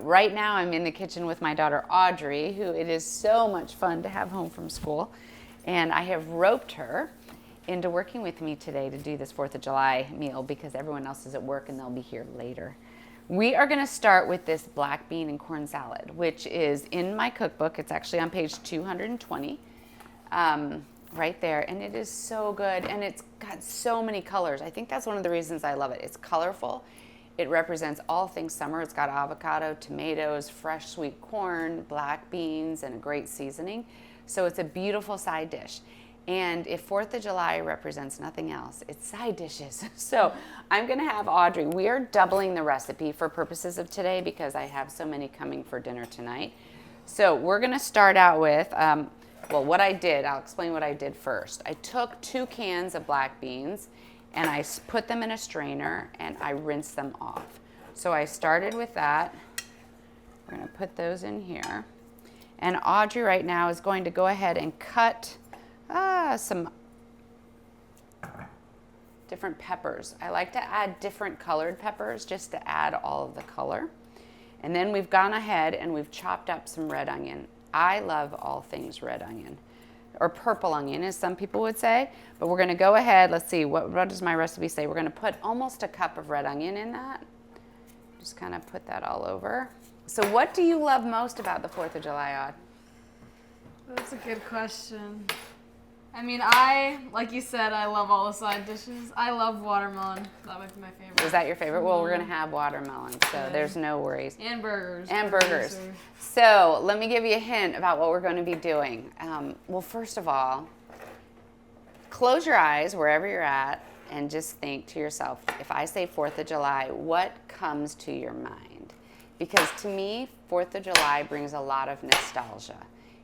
right now I'm in the kitchen with my daughter Audrey, who it is so much fun to have home from school. And I have roped her into working with me today to do this 4th of July meal because everyone else is at work and they'll be here later. We are going to start with this black bean and corn salad, which is in my cookbook. It's actually on page 220, right there. And it is so good. And it's got so many colors. I think that's one of the reasons I love it. It's colorful. It represents all things summer. It's got avocado, tomatoes, fresh sweet corn, black beans, and a great seasoning. So it's a beautiful side dish. And if 4th of July represents nothing else, it's side dishes. So I'm going to have Audrey. We are doubling the recipe for purposes of today because I have so many coming for dinner tonight. So we're going to start out with, well, what I did. I'll explain what I did first. I took 2 cans of black beans and I put them in a strainer and I rinsed them off. So I started with that. We're going to put those in here. And Audrey right now is going to go ahead and cut some different peppers. I like to add different colored peppers just to add all of the color. And then we've gone ahead and we've chopped up some red onion. I love all things red onion, or purple onion as some people would say. But we're going to go ahead, let's see, what does my recipe say? We're going to put almost a cup of red onion in that. Just kind of put that all over. So what do you love most about the 4th of July, Aud? That's a good question. I mean, like you said, I love all the side dishes. I love watermelon. That might be my favorite. Is that your favorite? Well, we're going to have watermelon, so there's no worries. And burgers. And burgers. So let me give you a hint about what we're going to be doing. Well, first of all, close your eyes wherever you're at and just think to yourself, if I say 4th of July, what comes to your mind? Because to me, 4th of July brings a lot of nostalgia.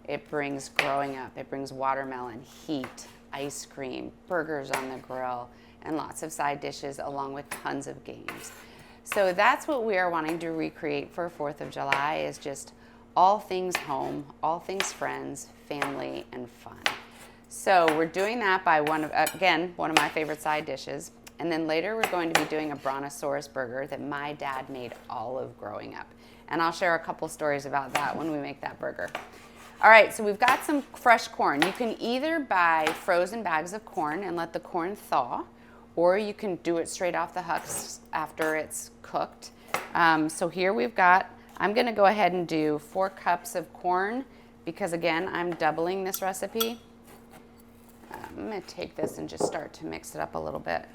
It brings growing up. It brings watermelon, heat, ice cream, burgers on the grill, and lots of side dishes along with tons of games. So that's what we are wanting to recreate for 4th of July is just all things home, all things friends, family, and fun. So we're doing that by one of my favorite side dishes. And then later we're going to be doing a brontosaurus burger that my dad made all of growing up. And I'll share a couple stories about that when we make that burger. All right, so we've got some fresh corn. You can either buy frozen bags of corn and let the corn thaw, or you can do it straight off the husks after it's cooked. So here we've got, I'm going to go ahead and do 4 cups of corn because, again, I'm doubling this recipe. I'm going to take this and just start to mix it up a little bit.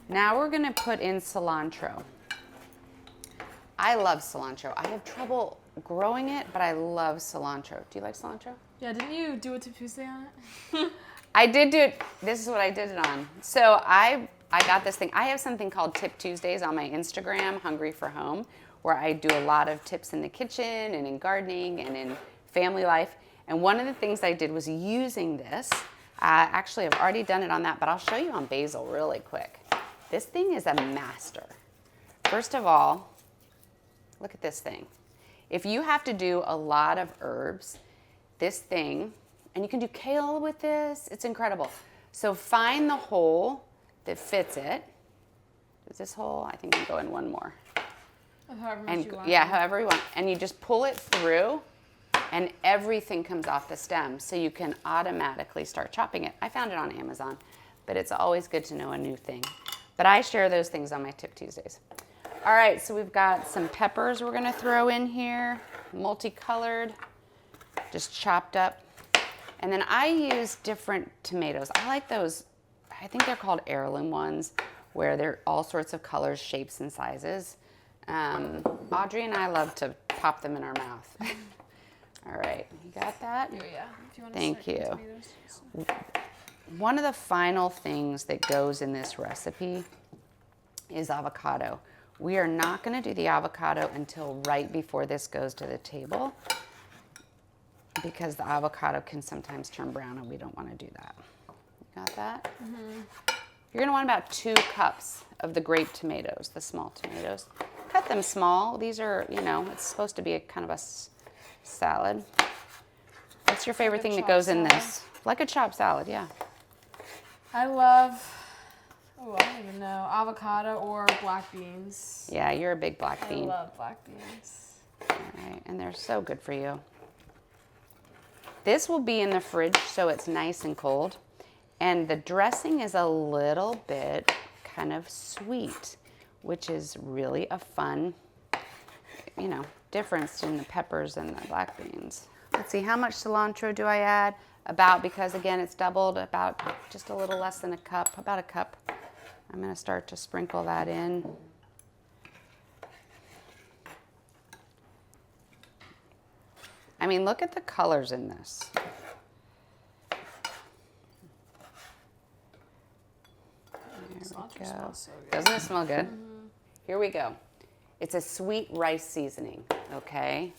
Now we're going to put in cilantro. I love cilantro. I have trouble growing it, but I love cilantro. Do you like cilantro? Yeah, didn't you do a Tip Tuesday on it? I did do it. This is what I did it on. So I got this thing. I have something called Tip Tuesdays on my Instagram, Hungry for Home, where I do a lot of tips in the kitchen and in gardening and in family life. And one of the things I did was using this. Actually, I've already done it on that, but I'll show you on basil really quick. This thing is a master. First of all, look at this thing. If you have to do a lot of herbs, this thing, and you can do kale with this, it's incredible. So find the hole that fits it. Is this hole? I think you can go in one more. However much you want. Yeah, however you want. And you just pull it through, and everything comes off the stem, so you can automatically start chopping it. I found it on Amazon, but it's always good to know a new thing. But I share those things on my Tip Tuesdays. All right, so we've got some peppers we're going to throw in here, multicolored, just chopped up. And then I use different tomatoes. I like those, I think they're called heirloom ones, where they're all sorts of colors, shapes, and sizes. Audrey and I love to pop them in our mouth. All right, you got that? Oh, yeah. If you want to Thank you. One of the final things that goes in this recipe is avocado. We are not going to do the avocado until right before this goes to the table because the avocado can sometimes turn brown and we don't want to do that. You got that? Mm-hmm. You're going to want about 2 cups of the grape tomatoes, the small tomatoes. Cut them small. These are, it's supposed to be a kind of a salad. What's your favorite thing that goes in this? Like a chopped salad, yeah. I love, I don't even know, avocado or black beans. Yeah, you're a big black bean. I love black beans. All right, and they're so good for you. This will be in the fridge so it's nice and cold. And the dressing is a little bit kind of sweet, which is really a fun, you know, difference in the peppers and the black beans. Let's see, how much cilantro do I add? About, because again, it's doubled, about just a little less than a cup, about a cup. I'm gonna start to sprinkle that in. I mean, look at the colors in this. There we go. So Doesn't it smell good? Here we go. It's a sweet rice seasoning, okay?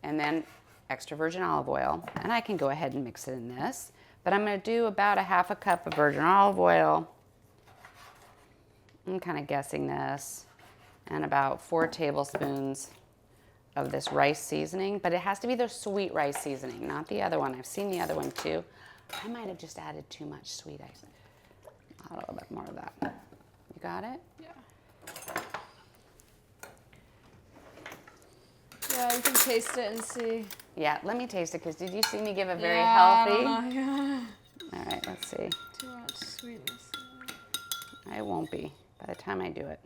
And then extra virgin olive oil. And I can go ahead and mix it in this. But I'm going to do about a half a cup of virgin olive oil. I'm kind of guessing this. And about 4 tablespoons of this rice seasoning. But it has to be the sweet rice seasoning, not the other one. I've seen the other one too. I might have just added too much sweet ice. A little bit more of that. You got it? Yeah. Yeah, you can taste it and see. Yeah, let me taste it, because did you see me give a very yeah, healthy? I don't know. All right, let's see. Too much sweetness. I won't be by the time I do it.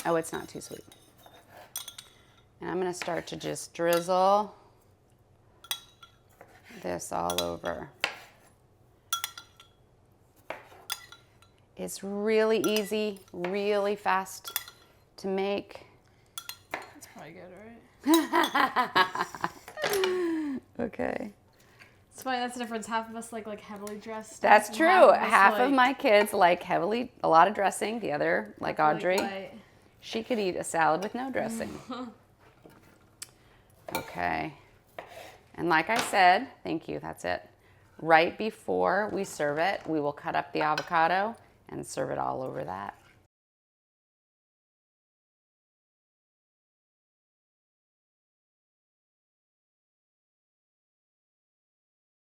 Oh, it's not too sweet. And I'm going to start to just drizzle this all over. It's really easy, really fast to make. That's probably good, right? Okay. It's funny, that's the difference. Half of us like heavily dressed. That's and true. Half of my kids like a lot of dressing. The other, like Audrey, light. she could eat a salad with no dressing. Okay. And like I said, thank you, that's it. Right before we serve it, we will cut up the avocado and serve it all over that.